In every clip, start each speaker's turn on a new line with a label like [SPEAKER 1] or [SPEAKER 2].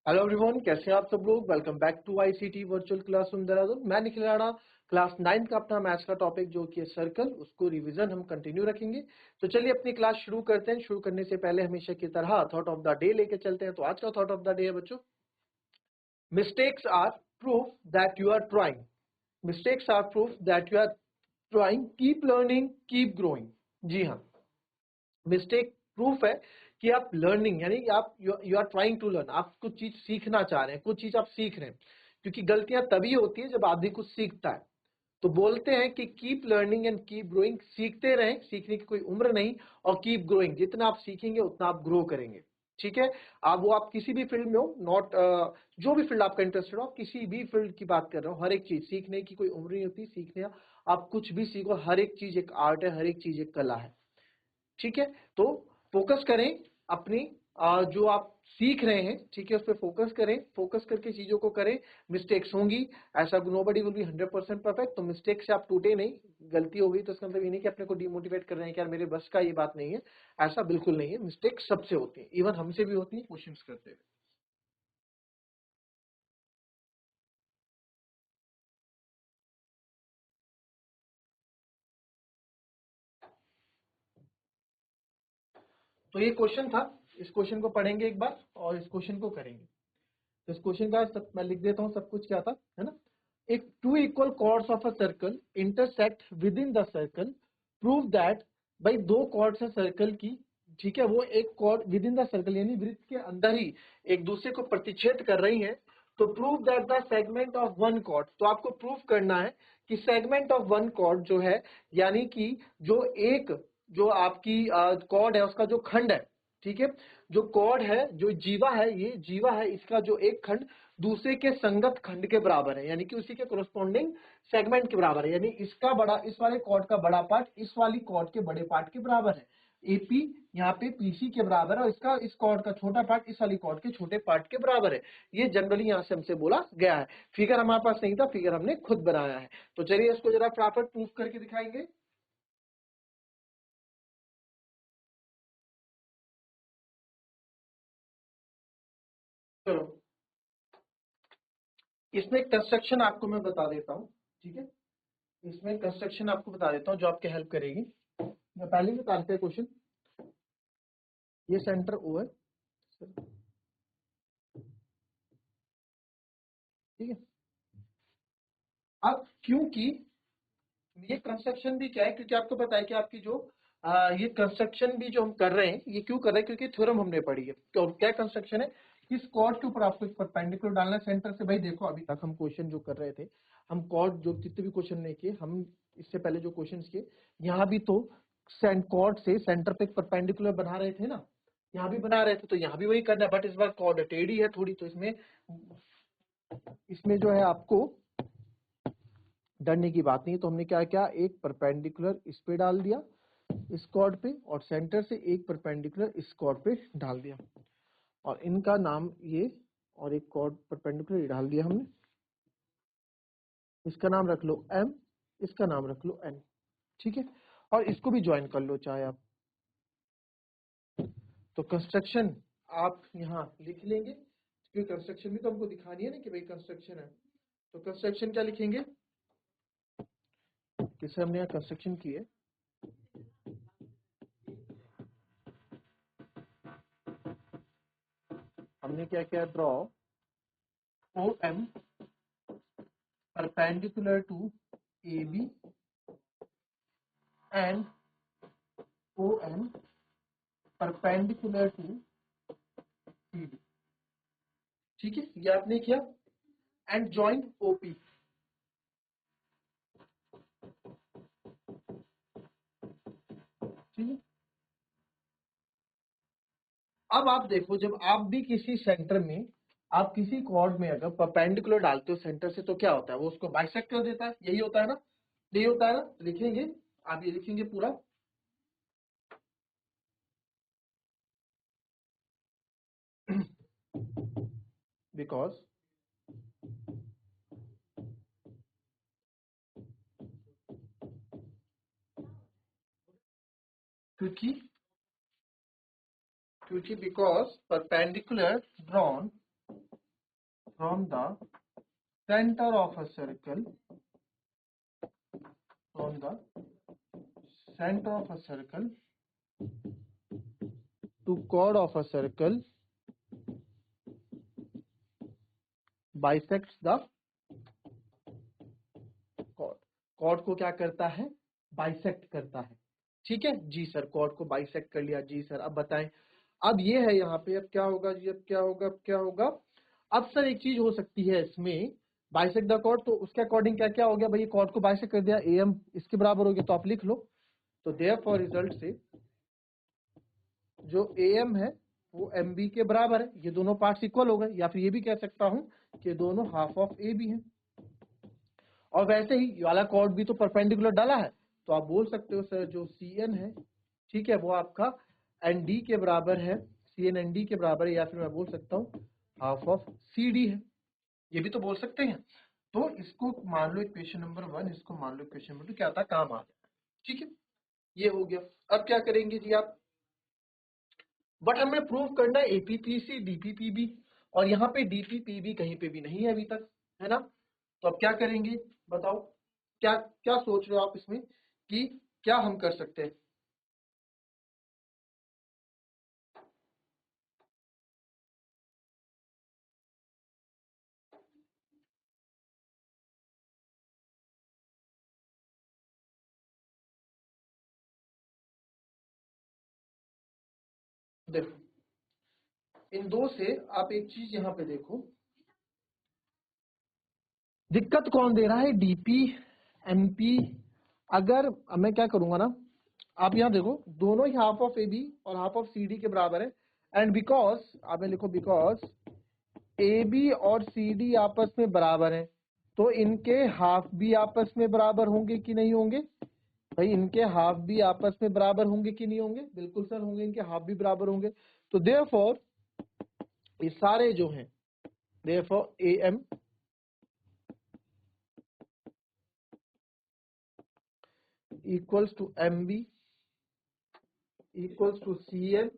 [SPEAKER 1] Hello everyone, कैसे हैं आप सब लोग। Welcome back to ICT virtual classroom Dehradun. मैं निखिल राणा, क्लास 9 का अपना मैथ्स का टॉपिक जो कि है सर्कल, उसको रिवीजन हम कंटिन्यू रखेंगे। तो चलिए अपनी क्लास शुरू करते हैं। शुरू करने से पहले हमेशा की तरह थॉट ऑफ द डे लेके चलते हैं। तो आज का थॉट ऑफ द डे है बच्चों, mistakes are proof that you are trying. Mistakes are proof that you are trying, keep learning, keep growing. जी हाँ, मिस्टेक प्रूफ है कि आप लर्निंग यानी कि आप you are trying to learn, आप कुछ चीज सीखना चाह रहे हैं, कुछ चीज आप सीख रहे हैं। क्योंकि गलतियां तभी होती है जब आदमी कुछ सीखता है। तो बोलते हैं कि keep learning and keep growing, सीखते रहें, सीखने की कोई उम्र नहीं। और कीप ग्रोइंग, जितना आप सीखेंगे उतना आप ग्रो करेंगे। ठीक है, आप किसी भी फील्ड में हो, नॉट जो भी फील्ड आपका इंटरेस्टेड हो, आप किसी भी फील्ड की बात कर रहे हो, हर एक चीज सीखने की कोई उम्र नहीं होती। सीखने आप कुछ भी सीखो, हर एक चीज एक आर्ट है, हर एक चीज एक कला है। ठीक है, तो फोकस करें अपनी जो आप सीख रहे हैं, ठीक है, उस पर फोकस करें, फोकस करके चीजों को करें। मिस्टेक्स होंगी, ऐसा नोबडी विल बी 100% परफेक्ट। तो मिस्टेक से आप टूटे नहीं। गलती हो गई तो इसका मतलब ये नहीं कि अपने को डिमोटिवेट कर रहे हैं कि यार मेरे बस का ये बात नहीं है। ऐसा बिल्कुल नहीं है, मिस्टेक सबसे होती है, इवन हमसे भी होती है क्वेश्चंस करते हुए। तो ये क्वेश्चन था, इस क्वेश्चन को पढ़ेंगे एक बार और इस क्वेश्चन को करेंगे। तो इस क्वेश्चन का सब मैं लिख देता हूँ, सब कुछ क्या था, है ना। एक two equal chords of a circle intersect within the circle, prove that. भाई दो कॉर्ड्स है सर्कल की, ठीक है, वो एक cord with in the circle यानी वृत्त के अंदर ही एक दूसरे को प्रतिच्छेद कर रही है। तो prove that the segment of one chord, तो आपको प्रूव करना है कि सेगमेंट ऑफ वन कॉर्ड जो है, यानी कि जो एक जो आपकी कॉर्ड है उसका जो खंड है, ठीक है, जो कॉर्ड है, जो जीवा है, ये जीवा है, इसका जो एक खंड दूसरे के संगत खंड के बराबर है, यानी कि उसी के कोरस्पॉन्डिंग सेगमेंट के बराबर है। यानी इसका बड़ा, इस वाले कॉर्ड का बड़ा पार्ट इस वाली कॉर्ड के बड़े पार्ट के बराबर है। एपी यहाँ पे पीसी के बराबर है और इसका इस कॉर्ड का छोटा पार्ट इस वाली कॉर्ड के छोटे पार्ट के बराबर है। ये जनरली यहाँ से हमसे बोला गया है। फिगर हमारे पास नहीं था, फिगर हमने खुद बनाया है। तो चलिए इसको जरा फटाफट प्रूफ करके दिखाएंगे। चलो, इसमें कंस्ट्रक्शन आपको मैं बता देता हूँ, ठीक है। इसमें कंस्ट्रक्शन आपको बता देता हूँ जो आपके हेल्प करेगी। मैं पहले ही बता देते हैं क्वेश्चन। ये सेंटर ओ है, ठीक है। अब क्योंकि ये कंस्ट्रक्शन भी क्या है, क्योंकि आपको पता है कि आपकी जो ये कंस्ट्रक्शन भी जो हम कर रहे हैं, ये क्यों कर रहे हैं, क्योंकि थ्योरम हमने पढ़ी है। तो क्या कंस्ट्रक्शन है, इस कॉर्ड के ऊपर आपको एक परपेंडिकुलर डालना है सेंटर से। भाई देखो, अभी तक हम क्वेश्चन जो कर रहे थे, हम कॉर्ड जो जितने भी क्वेश्चन नहीं किए, हम इससे पहले जो क्वेश्चन किए, यहाँ भी तो कॉर्ड से सेंटर पे एक परपेंडिकुलर बना रहे थे ना, यहाँ भी बना रहे थे, तो यहाँ भी वही करना है। बट इस बार कॉर्ड टेढ़ी है थोड़ी, तो इसमें इसमें जो है आपको डरने की बात नहीं है। तो हमने क्या किया, एक परपेंडिकुलर इस पे डाल दिया, इस कॉर्ड पे, और सेंटर से एक परपेंडिकुलर इस कॉर्ड पे डाल दिया, और इनका नाम ये, और एक कॉर्ड परपेंडिकुलर डाल दिया हमने, इसका नाम रख लो एम, इसका नाम रख लो एन, ठीक है। और इसको भी ज्वाइन कर लो चाहे आप। तो कंस्ट्रक्शन आप यहाँ लिख लेंगे, क्योंकि कंस्ट्रक्शन भी तो हमको दिखानी है ना कि भाई कंस्ट्रक्शन है। तो कंस्ट्रक्शन क्या लिखेंगे, जैसे हमने यहाँ कंस्ट्रक्शन की है, हमने क्या किया, draw O M perpendicular to AB and OM perpendicular to CD, ठीक है, ये आपने किया। एंड ज्वाइन OP, ठीक है। अब आप देखो, जब आप भी किसी सेंटर में, आप किसी कॉर्ड में अगर परपेंडिकुलर डालते हो सेंटर से, तो क्या होता है, वो उसको बाइसेक्ट कर देता है। यही होता है ना, यही होता है ना। लिखेंगे, आप ये लिखेंगे पूरा, बिकॉज क्योंकि क्योंकि because perpendicular drawn from the center of a circle, from the center of a circle to chord of a circle bisects the chord. chord को क्या करता है? बाइसेक्ट करता है। ठीक है जी सर, chord को बाइसेक्ट कर लिया जी सर। अब बताएं, अब ये है यहाँ पे, अब क्या होगा जी, अब क्या होगा, अब क्या होगा? अब सर एक चीज हो सकती है इसमें, बाइसेक्ट द कॉर्ड, तो उसके अकॉर्डिंग क्या क्या हो गया भाई, ये कॉर्ड को बाइसेक्ट कर दिया, एम इसके बराबर हो गया, तो आप लिख लो। तो देयरफॉर रिजल्ट से जो एम है वो एम बी के बराबर है, ये दोनों पार्ट्स इक्वल हो गए, या फिर ये भी कह सकता हूं कि दोनों हाफ ऑफ ए बी है। और वैसे ही ये वाला कॉर्ड भी तो परपेंडिकुलर डाला है, तो आप बोल सकते हो सर जो सी एन है, ठीक है, वो आपका एन डी के बराबर है, सी एन एन डी के बराबर है, या फिर मैं बोल सकता हूँ हाफ ऑफ सी डी है, ये भी तो बोल सकते हैं। तो इसको मान लो इक्वेशन नंबर 1, इसको मान लो इक्वेशन नंबर 2, क्या था, काम आ गया। ठीक है, ये हो गया। अब क्या करेंगे जी आप, बट हमें प्रूव करना है एपीपीसी डीपीपीबी, और यहाँ पे डीपीपीबी कहीं पे भी नहीं है अभी तक, है ना। तो अब क्या करेंगे बताओ, क्या क्या सोच रहे हो आप इसमें कि क्या हम कर सकते हैं? देखो इन दो से आप एक चीज यहाँ पे देखो, दिक्कत कौन दे रहा है, डीपी एमपी। अगर अब मैं क्या करूंगा ना, आप यहाँ देखो दोनों ही हाफ ऑफ ए बी और हाफ ऑफ सी डी के बराबर है, एंड बिकॉज आप लिखो बिकॉज ए बी और सी डी आपस में बराबर है, तो इनके हाफ भी आपस में बराबर होंगे कि नहीं होंगे भाई, इनके हाफ भी आपस में बराबर होंगे कि नहीं होंगे? बिल्कुल सर होंगे, इनके हाफ भी बराबर होंगे। तो देयरफॉर ये सारे जो हैं, therefore A M equals to M B equals to C M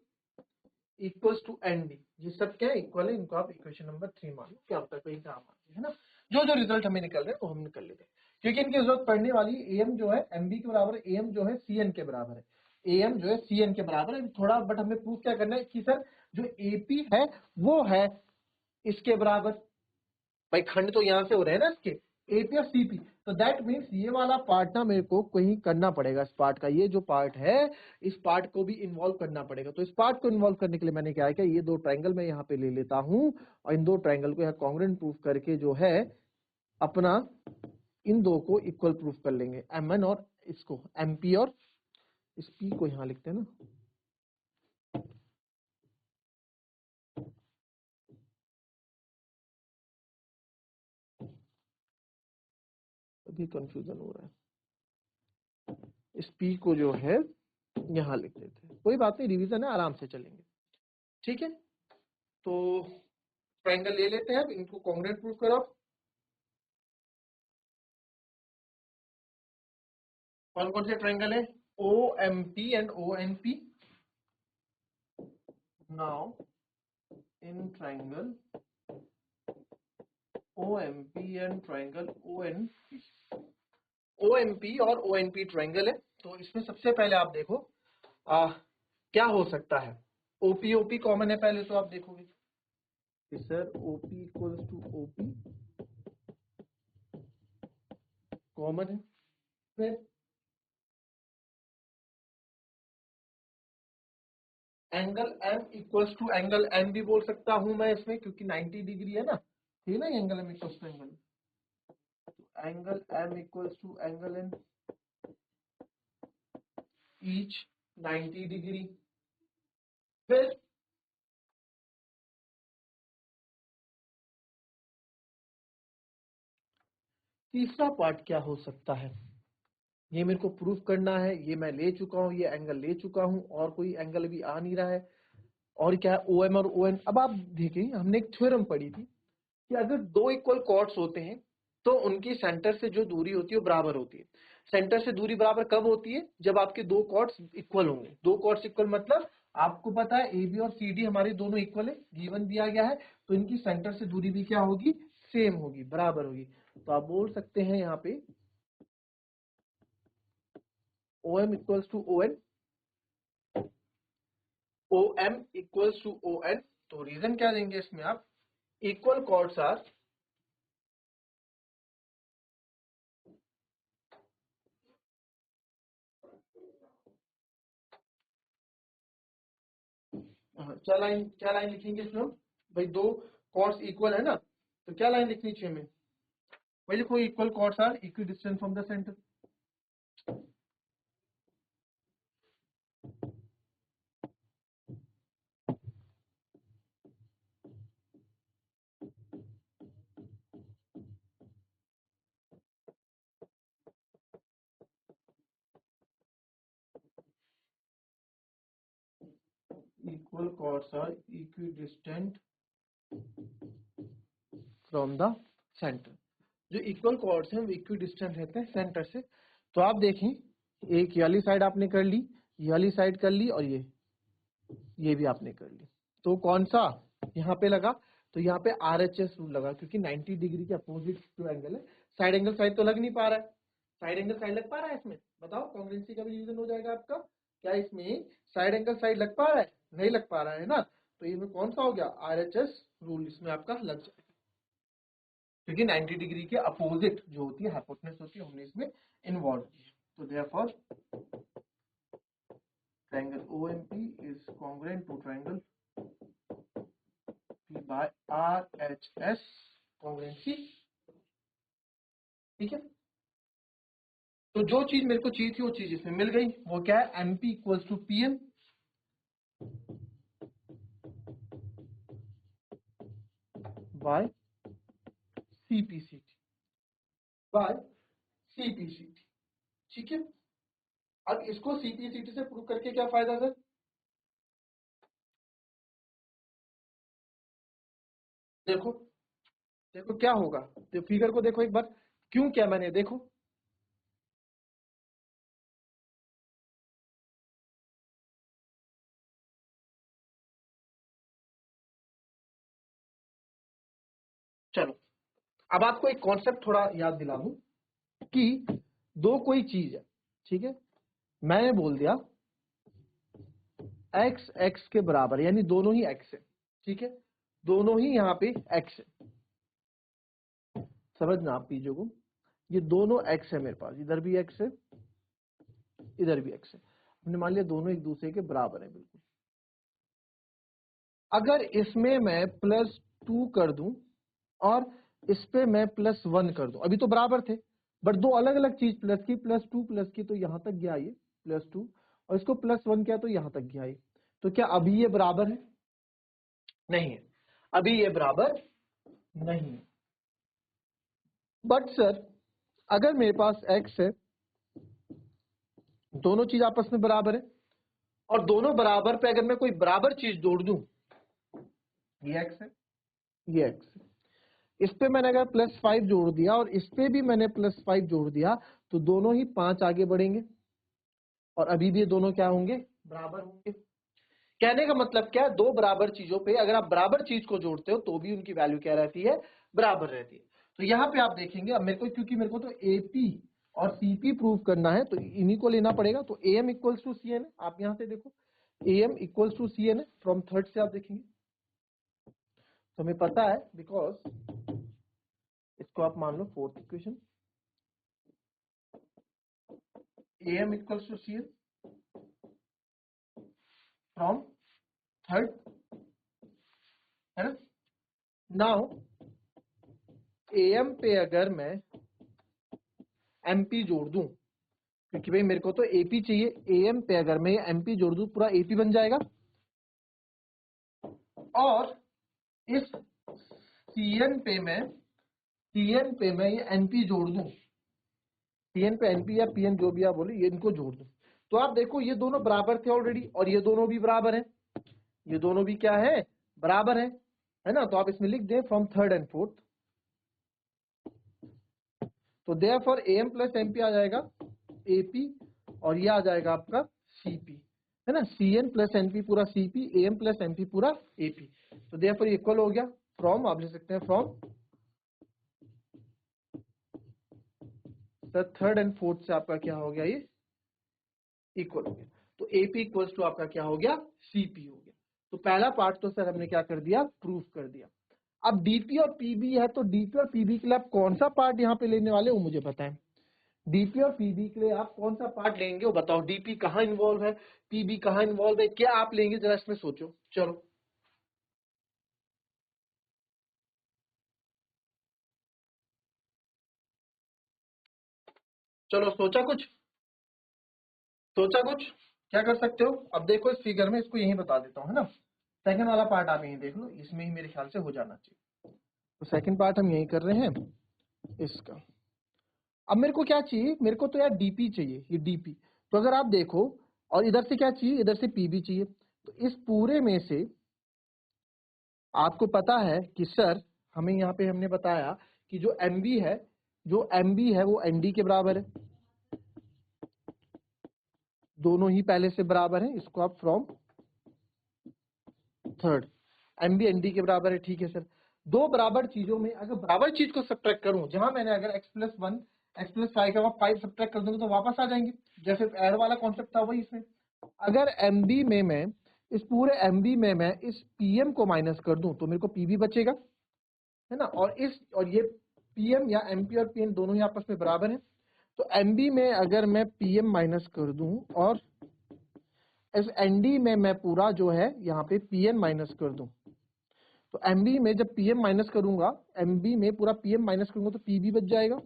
[SPEAKER 1] equals to N D, ये सब क्या इक्वल है, इनको आप इक्वेशन नंबर 3 मान लो, क्या होता है कोई काम आती है ना। जो जो रिजल्ट हमें निकल रहे हैं वो हम निकल लेते हैं, क्योंकि इनकी जरूरत पड़ने वाली है। एम जो है एम बी के बराबर है, एम जो है सी एन के बराबर है, एम जो है सी एन के बराबर है थोड़ा, बट हमें प्रूफ क्या करना है कि सर जो एपी है वो है इसके बराबर। भाई खंड तो यहाँ से हो रहे हैं ना इसके, एपी और सीपी, तो दैट मीन्स ये वाला पार्ट ना मेरे को कहीं करना पड़ेगा, इस पार्ट का, ये जो पार्ट है इस पार्ट को भी इन्वॉल्व करना पड़ेगा। तो इस पार्ट को इन्वॉल्व करने के लिए मैंने क्या किया, ये दो ट्रायंगल मैं यहाँ पे ले लेता हूँ, और इन दो ट्रायंगल को यहाँ कॉन्ग्रुएंट प्रूफ करके जो है अपना इन दो को इक्वल प्रूफ कर लेंगे, एम एन और इसको एम पी, और इस पी को यहाँ लिखते हैं ना, अभी कंफ्यूजन हो रहा है, इस पी को जो है यहाँ लिख देते हैं, कोई बात नहीं, रिवीजन है, आराम से चलेंगे। ठीक है, तो ट्रायंगल ले लेते हैं, इनको कॉन्ग्रुएंट प्रूफ करो। कौन कौन से ट्रायंगल है, O M P and O N P. Now in triangle O M P and triangle O N P, O M P और ओ एन पी ट्रायंगल है, तो इसमें सबसे पहले आप देखो क्या हो सकता है। ओपी ओपी कॉमन है, पहले तो आप देखोगे कि sir OP equals to OP common है, फिर angle M equals to angle M भी बोल सकता हूं मैं इसमें, क्योंकि 90 डिग्री है ना, ठीक है ना, angle M equals to angle, तो angle M equals to angle N each 90 degree. फिर तीसरा पार्ट क्या हो सकता है, ये मेरे को प्रूफ करना है, ये मैं ले चुका हूं, ये एंगल ले चुका हूं, और कोई एंगल भी आ नहीं रहा है, और क्या है ओ एम और ओ एन। अब आप देखिए हमने एक थ्योरम पढ़ी थी कि अगर दो इक्वल कॉर्ड्स होते हैं तो उनकी सेंटर से जो दूरी होती है वो बराबर होती है। सेंटर से दूरी बराबर कब होती है, जब आपके दो कॉर्ड्स इक्वल होंगे। दो कॉर्ड्स इक्वल मतलब आपको पता है ए बी और सी डी हमारी दोनों इक्वल है, गिवन दिया गया है, तो इनकी सेंटर से दूरी भी क्या होगी, सेम होगी, बराबर होगी। तो आप बोल सकते हैं यहाँ पे O M equals to O N, O M equals to O N. तो रीजन क्या देंगे इसमें आप, इक्वल कॉर्ड्स आर क्या लाइन लिखेंगे इसमें हम, भाई दो कॉर्ड्स इक्वल है ना, तो क्या लाइन लिखनी चाहिए हमें, वही लिखो, equal chords are equidistant from the centre. Equal chords are equidistant from the centre. जो इक्वल कॉर्ड्स हैं वो इक्वी डिस्टेंट रहते हैं सेंटर से। तो आप देखें, एक ये वाली साइड आपने कर ली, ये वाली साइड कर ली, और ये भी आपने कर ली। तो कौन सा यहाँ पे लगा, तो यहाँ पे RHS रूल लगा, क्योंकि 90 डिग्री के अपोजिट जो एंगल है, साइड एंगल साइड तो लग नहीं पा रहा है, साइड एंगल साइड लग पा रहा है इसमें, बताओ, कॉन्ग्रुएंसी का भी रिवीजन हो जाएगा आपका। क्या इसमें साइड एंगल साइड लग पा रहा है, नहीं लग पा रहा है ना, तो ये में कौन सा हो गया, RHS रूल इसमें आपका लग जाएगा, क्योंकि 90 डिग्री के अपोजिट जो होती है हाइपोटेनस होती है, हमने इसमें इन्वॉल्व की है। तो therefore triangle OMP is congruent to triangle P by RHS congruency. ठीक है, तो जो चीज मेरे को चाहिए थी वो चीज इसमें मिल गई। वो क्या है, MP equals to PM by CPCT by CPCT। ठीक है, अब इसको CPCT से प्रूव करके क्या फायदा सर, देखो देखो क्या होगा, तो फिगर को देखो एक बार, क्यों क्या मैंने, देखो चलो, अब आपको एक कॉन्सेप्ट थोड़ा याद दिला दूं कि दो कोई चीज है, ठीक है, मैंने बोल दिया x x के बराबर, यानी दोनों ही x है, ठीक है, दोनों ही यहाँ पे x है, समझना आप चीजों को, ये दोनों x है मेरे पास, इधर भी x है, इधर भी x है, हमने मान लिया दोनों एक दूसरे के बराबर है बिल्कुल। अगर इसमें मैं +2 कर दूं और इस पे मैं +1 कर दूं, अभी तो बराबर थे, बट दो अलग अलग चीज प्लस की, +2 की, तो यहां तक गया ये +2, और इसको +1 किया तो यहां तक गया ये, तो क्या अभी ये बराबर है, नहीं है, अभी ये बराबर नहीं है। बट सर अगर मेरे पास x है, दोनों चीज आपस में बराबर है, और दोनों बराबर पे अगर मैं कोई बराबर चीज जोड़ दूं, ये x है, ये x है, इस पे मैंने अगर +5 जोड़ दिया और इस पे भी मैंने +5 जोड़ दिया, तो दोनों ही 5 आगे बढ़ेंगे, और अभी भी ये दोनों क्या होंगे, बराबर होंगे। कहने का मतलब क्या है, दो बराबर चीजों पे अगर आप बराबर चीज को जोड़ते हो तो भी उनकी वैल्यू क्या रहती है, बराबर रहती है। तो यहाँ पे आप देखेंगे, अब मेरे को, क्योंकि मेरे को तो AP और CP प्रूव करना है, तो इन्हीं को लेना पड़ेगा। तो AM इक्वल्स टू CN है, आप यहाँ से देखो, AM इक्वल्स टू CN है, फ्रॉम थर्ड से आप देखेंगे, तो हमें पता है, बिकॉज इसको आप मान लो fourth equation, AM equals to CN from third, है ना। नाउ AM पे अगर मैं MP जोड़ दूं, क्योंकि भाई मेरे को तो AP चाहिए, AM पे अगर मैं MP जोड़ दूं, पूरा AP बन जाएगा, और इस CN पे मैं ये NP जोड़ दूं, CN पे NP या PN जो भी आप बोले, ये इनको जोड़ दूं, तो आप देखो ये दोनों बराबर थे ऑलरेडी, और ये दोनों भी बराबर है, ये दोनों भी क्या है, बराबर है ना। तो आप इसमें लिख दें फ्रॉम थर्ड एंड फोर्थ, तो देयरफॉर AM प्लस MP आ जाएगा AP, और ये आ जाएगा आपका CP। है ना, Cn प्लस एनपी पूरा Cp, Am प्लस एमपी पूरा Ap। तो देयरफॉर इक्वल हो गया फ्रॉम, आप लिख सकते हैं from sir third and fourth से आपका क्या हो गया, ये इक्वल हो गया। तो Ap इक्वल्स टू आपका क्या हो गया, Cp हो गया। तो पहला पार्ट तो सर हमने क्या कर दिया, प्रूफ कर दिया। अब डीपी और पीबी है, तो डीपी और पीबी के लिए आप कौन सा पार्ट यहाँ पे लेने वाले हो मुझे बताएं। डीपी और पीबी के लिए आप कौन सा पार्ट लेंगे वो बताओ। डीपी कहाँ इन्वॉल्व है, पीबी कहाँ इन्वॉल्व है, क्या आप लेंगे जरा इसमें सोचो। चलो चलो सोचा कुछ, सोचा कुछ, क्या कर सकते हो। अब देखो इस फिगर में, इसको यही बता देता हूँ, है ना। सेकंड वाला पार्ट आप यही देख लो, इसमें ही मेरे ख्याल से हो जाना चाहिए। तो सेकंड पार्ट हम यही कर रहे हैं इसका। अब मेरे को क्या चाहिए, मेरे को तो यार डीपी चाहिए, ये डीपी। तो अगर आप देखो, और इधर से क्या चाहिए, इधर से पीबी चाहिए। तो इस पूरे में से आपको पता है कि सर हमें यहाँ पे हमने बताया कि जो एमबी है, जो एमबी है वो एनडी के बराबर है, दोनों ही पहले से बराबर है। इसको आप फ्रॉम थर्ड, एमबी एनडी के बराबर है, ठीक है सर। दो बराबर चीजों में अगर बराबर चीज को सब्ट्रैक्ट करूं, जहां मैंने अगर x प्लस 1 x प्लस 5 का 5 सब्ट्रैक्ट कर दूंगा तो वापस आ जाएंगे, जैसे ऐड वाला कॉन्सेप्ट था वही इसमें। अगर एमबी में मैं, इस पूरे एमबी में मैं इस पीएम को माइनस कर दूं तो मेरे को पीबी बचेगा, है ना। और ये पीएम या एमपी और पीएन दोनों ही आपस में बराबर हैं। तो एमबी में अगर मैं पीएम माइनस कर दूं और इस एनडी में मैं पूरा जो है यहाँ पे पीएन माइनस कर दूं, तो एमबी में जब पीएम माइनस करूंगा, एमबी में पूरा पीएम माइनस करूंगा तो पीबी बच जाएगा।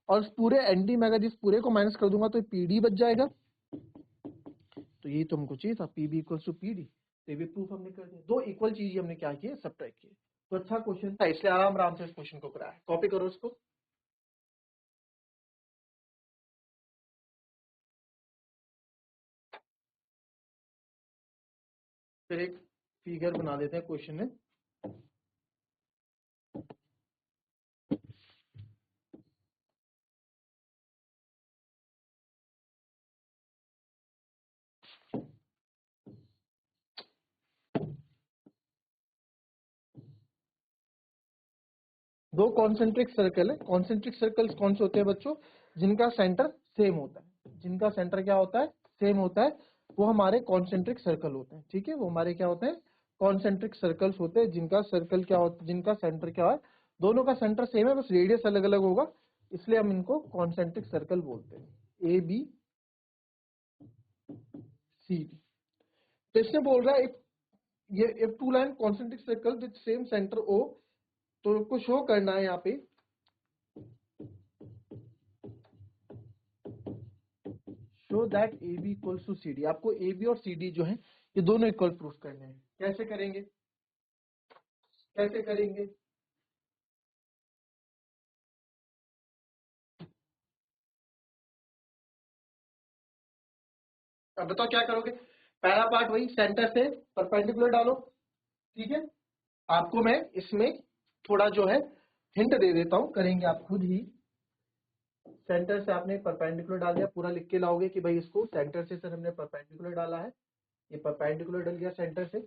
[SPEAKER 1] और इस पूरे एनडी में अगर इस पूरे को माइनस कर दूंगा तो पीडी बच जाएगा। तो ये तो हमको चाहिए था, पीबी इक्वल्स टू पीडी। तो ये प्रूफ हमने कर दिया, दो इक्वल चीज हमने क्या किया, सब्ट्रैक्ट किए। तो अच्छा क्वेश्चन था, इसलिए आराम आराम से इस क्वेश्चन को कराया। कॉपी करो इसको। फिर एक फिगर बना देते हैं क्वेश्चन में। दो कॉन्सेंट्रिक सर्कल है। कॉन्सेंट्रिक सर्कल्स कौन से होते हैं बच्चों, जिनका सेंटर सेम होता है। जिनका सेंटर क्या होता है, सेम होता है, वो हमारे कॉन्सेंट्रिक सर्कल होते हैं। ठीक है, वो हमारे क्या होते हैं, कॉन्सेंट्रिक सर्कल्स होते हैं। जिनका सर्कल क्या होता है, जिनका सेंटर क्या है, दोनों का सेंटर सेम है, बस रेडियस अलग अलग होगा, इसलिए हम इनको कॉन्सेंट्रिक सर्कल बोलते हैं। A B C D. तो इसमें बोल रहा है ये if two line concentric circle with same centre O, तो आपको शो करना है यहाँ पे show that A B equals to C D. आपको ए बी और सी डी जो है ये दोनों इक्वल प्रूफ करने हैं। कैसे करेंगे, कैसे करेंगे। अब बताओ क्या करोगे। पहला पार्ट वही, सेंटर से परपेंडिकुलर डालो, ठीक है। आपको मैं इसमें थोड़ा जो है हिंट दे देता हूं, करेंगे आप खुद ही। सेंटर से आपने परपेंडिकुलर डाल दिया, पूरा लिख के लाओगे कि भाई इसको सेंटर से सर हमने परपेंडिकुलर डाला है, ये परपेंडिकुलर डल गया सेंटर से।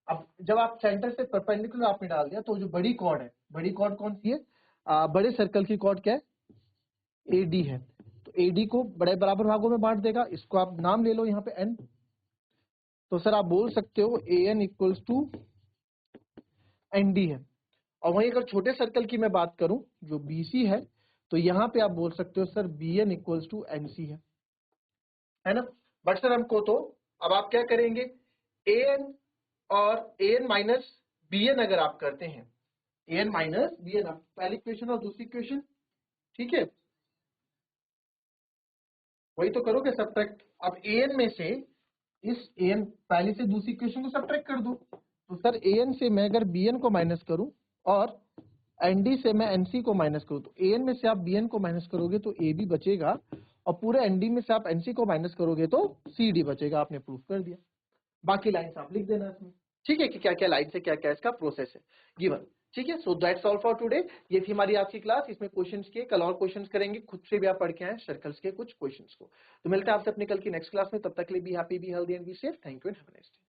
[SPEAKER 1] अब जब आप सेंटर से परपेंडिकुलर आपने डाल दिया, तो जो बड़ी कॉर्ड है, बड़ी कॉर्ड कौन सी है, बड़े सर्कल की कॉर्ड क्या है, एडी है। तो एडी को बड़े बराबर भागों में बांट देगा, इसको आप नाम ले लो यहाँ पे एन। तो सर आप बोल सकते हो A N equals to N D है। और वहीं अगर छोटे सर्कल की मैं बात करूं जो बीसी है, तो यहाँ पे आप बोल सकते हो sir B N equals to N C है ना। बट सर हमको तो, अब आप क्या करेंगे, ए एन और A N minus B N अगर आप करते हैं, A N minus B N, पहली इक्वेशन और दूसरी इक्वेशन, ठीक है, वही तो करोगे सब्ट्रैक्ट। अब ए एन में से इस ए एन पहली से दूसरी इक्वेशन को सब्ट्रैक्ट कर दो। तो सर ए एन से मैं अगर बी एन को माइनस करूं और एनडी से मैं एनसी को माइनस करूं, तो ए एन में से आप बी एन को माइनस करोगे तो ए बी बचेगा, और पूरे एनडी में से आप एनसी को माइनस करोगे तो सी डी बचेगा। आपने प्रूफ कर दिया। बाकी लाइन्स आप लिख देना इसमें, ठीक है, कि क्या क्या लाइन से क्या क्या इसका प्रोसेस है गिवन। ठीक है, so that's all for today. ये थी हमारी आज की क्लास। इसमें क्वेश्चंस के कल और क्वेश्चंस करेंगे, खुद से भी आप पढ़ के आए सर्कल्स के कुछ क्वेश्चंस को। तो मिलते हैं आपसे अपने कल की नेक्स्ट क्लास में, तब तक के लिए be happy, be healthy and be safe. Thank you and have a nice day.